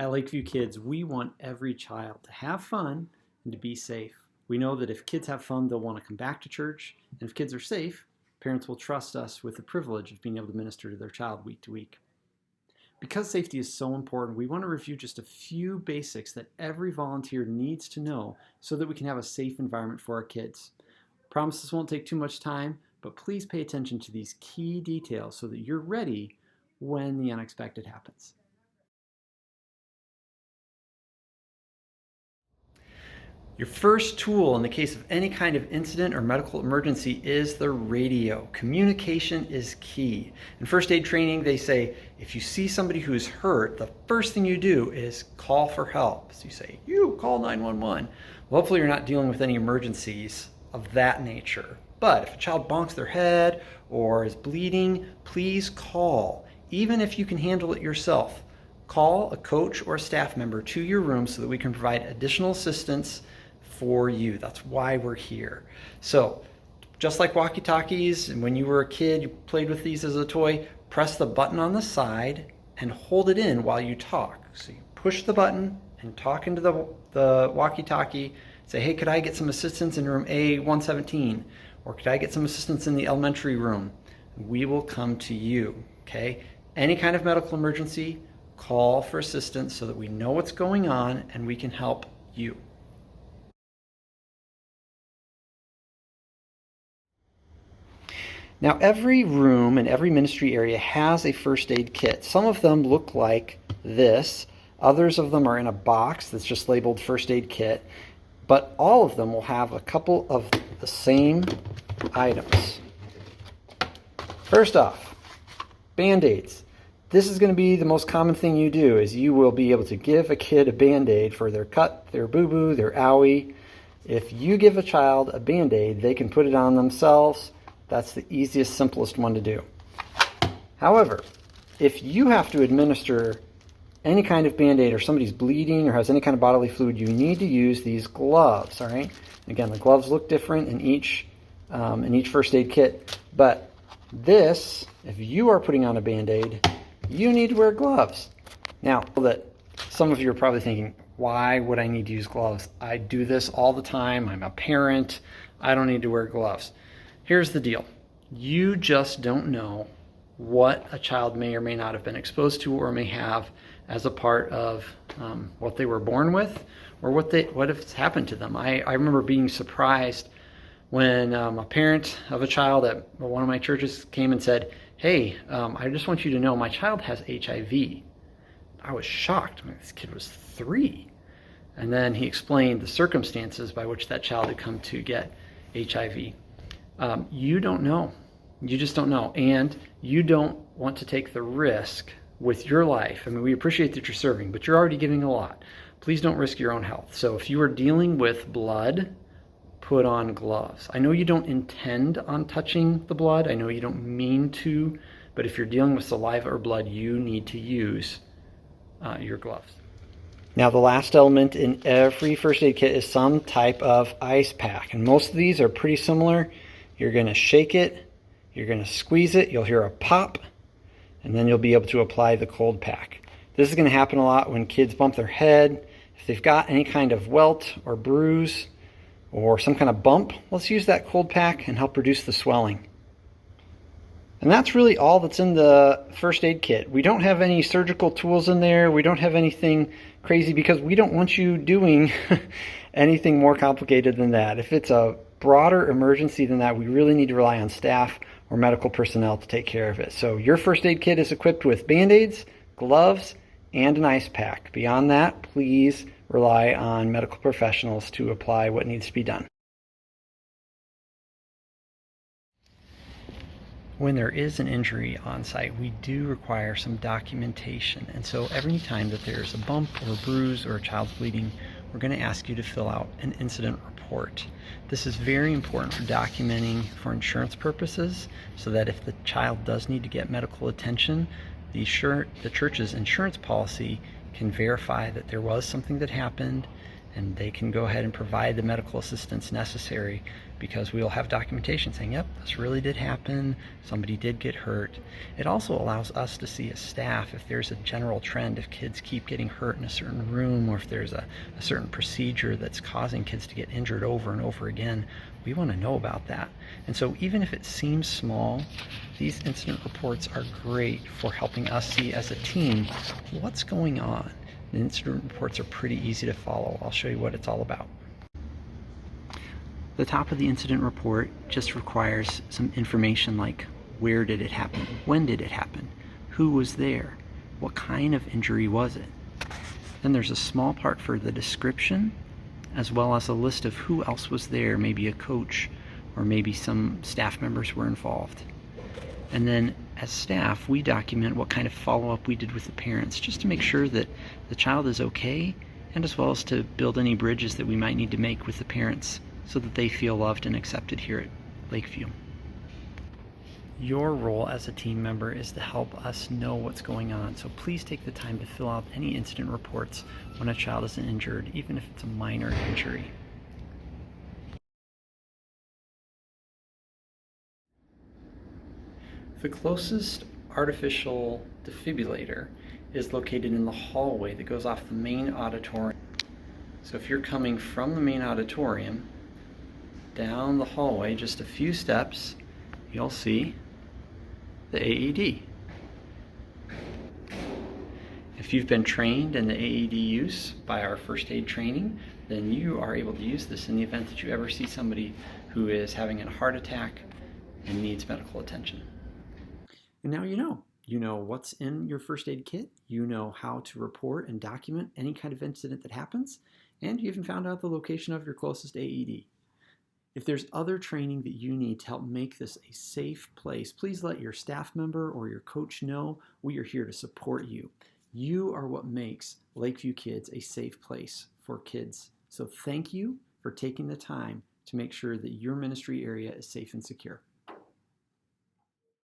At Lakeview Kids, we want every child to have fun and to be safe. We know that if kids have fun, they'll want to come back to church, and if kids are safe, parents will trust us with the privilege of being able to minister to their child week to week. Because safety is so important, we want to review just a few basics that every volunteer needs to know so that we can have a safe environment for our kids. Promise this won't take too much time, but please pay attention to these key details so that you're ready when the unexpected happens. Your first tool in the case of any kind of incident or medical emergency is the radio. Communication is key. In first aid training, they say if you see somebody who's hurt, the first thing you do is call for help. So you say, you call 911. Well, hopefully you're not dealing with any emergencies of that nature. But if a child bonks their head or is bleeding, please call. Even if you can handle it yourself, call a coach or a staff member to your room so that we can provide additional assistance for you. That's why we're here. So just like walkie-talkies, and when you were a kid, you played with these as a toy, press the button on the side and hold it in while you talk. So you push the button and talk into the walkie-talkie, say, hey, could I get some assistance in room A117? Or could I get some assistance in the elementary room? We will come to you, okay? Any kind of medical emergency, call for assistance so that we know what's going on and we can help you. Now, every room and every ministry area has a first aid kit. Some of them look like this. Others of them are in a box that's just labeled first aid kit. But all of them will have a couple of the same items. First off, Band-Aids. This is going to be the most common thing you do, is you will be able to give a kid a Band-Aid for their cut, their boo-boo, their owie. If you give a child a Band-Aid, they can put it on themselves. That's the easiest, simplest one to do. However, if you have to administer any kind of Band-Aid or somebody's bleeding or has any kind of bodily fluid, you need to use these gloves, all right? Again, the gloves look different in each first aid kit, but this, if you are putting on a Band-Aid, you need to wear gloves. Now, that some of you are probably thinking, why would I need to use gloves? I do this all the time. I'm a parent. I don't need to wear gloves. Here's the deal. You just don't know what a child may or may not have been exposed to or may have as a part of what they were born with or what has happened to them. I remember being surprised when a parent of a child at one of my churches came and said, hey, I just want you to know my child has HIV. I was shocked. I mean, this kid was 3. And then he explained the circumstances by which that child had come to get HIV. You don't know. You just don't know. And you don't want to take the risk with your life. I mean, we appreciate that you're serving, but you're already giving a lot. Please don't risk your own health. So if you are dealing with blood, put on gloves. I know you don't intend on touching the blood. I know you don't mean to, but if you're dealing with saliva or blood, you need to use your gloves. Now, the last element in every first aid kit is some type of ice pack, and most of these are pretty similar. You're going to shake it, you're going to squeeze it, you'll hear a pop, and then you'll be able to apply the cold pack. This is going to happen a lot when kids bump their head. If they've got any kind of welt or bruise or some kind of bump, let's use that cold pack and help reduce the swelling. And that's really all that's in the first aid kit. We don't have any surgical tools in there. We don't have anything crazy because we don't want you doing anything more complicated than that. If it's a broader emergency than that, we really need to rely on staff or medical personnel to take care of it. So your first aid kit is equipped with Band-Aids, gloves, and an ice pack. Beyond that, please rely on medical professionals to apply what needs to be done. When there is an injury on site, we do require some documentation. And so every time that there's a bump or a bruise or a child's bleeding, we're going to ask you to fill out an incident report. This is very important for documenting for insurance purposes so that if the child does need to get medical attention, the church's insurance policy can verify that there was something that happened and they can go ahead and provide the medical assistance necessary, because we'll have documentation saying, yep, this really did happen, somebody did get hurt. It also allows us to see as staff if there's a general trend, if kids keep getting hurt in a certain room, or if there's a certain procedure that's causing kids to get injured over and over again. We want to know about that. And so even if it seems small, these incident reports are great for helping us see as a team what's going on. The incident reports are pretty easy to follow. I'll show you what it's all about. The top of the incident report just requires some information like where did it happen, when did it happen, who was there, what kind of injury was it. Then there's a small part for the description, as well as a list of who else was there, maybe a coach or maybe some staff members were involved. And then as staff, we document what kind of follow-up we did with the parents, just to make sure that the child is okay, and as well as to build any bridges that we might need to make with the parents so that they feel loved and accepted here at Lakeview. Your role as a team member is to help us know what's going on, so please take the time to fill out any incident reports when a child is injured, even if it's a minor injury. The closest artificial defibrillator is located in the hallway that goes off the main auditorium. So if you're coming from the main auditorium, down the hallway just a few steps, you'll see the AED. If you've been trained in the AED use by our first aid training, then you are able to use this in the event that you ever see somebody who is having a heart attack and needs medical attention. And now you know what's in your first aid kit, you know how to report and document any kind of incident that happens, and you even found out the location of your closest AED. If there's other training that you need to help make this a safe place, please let your staff member or your coach know. We are here to support you. You are what makes Lakeview Kids a safe place for kids. So thank you for taking the time to make sure that your ministry area is safe and secure.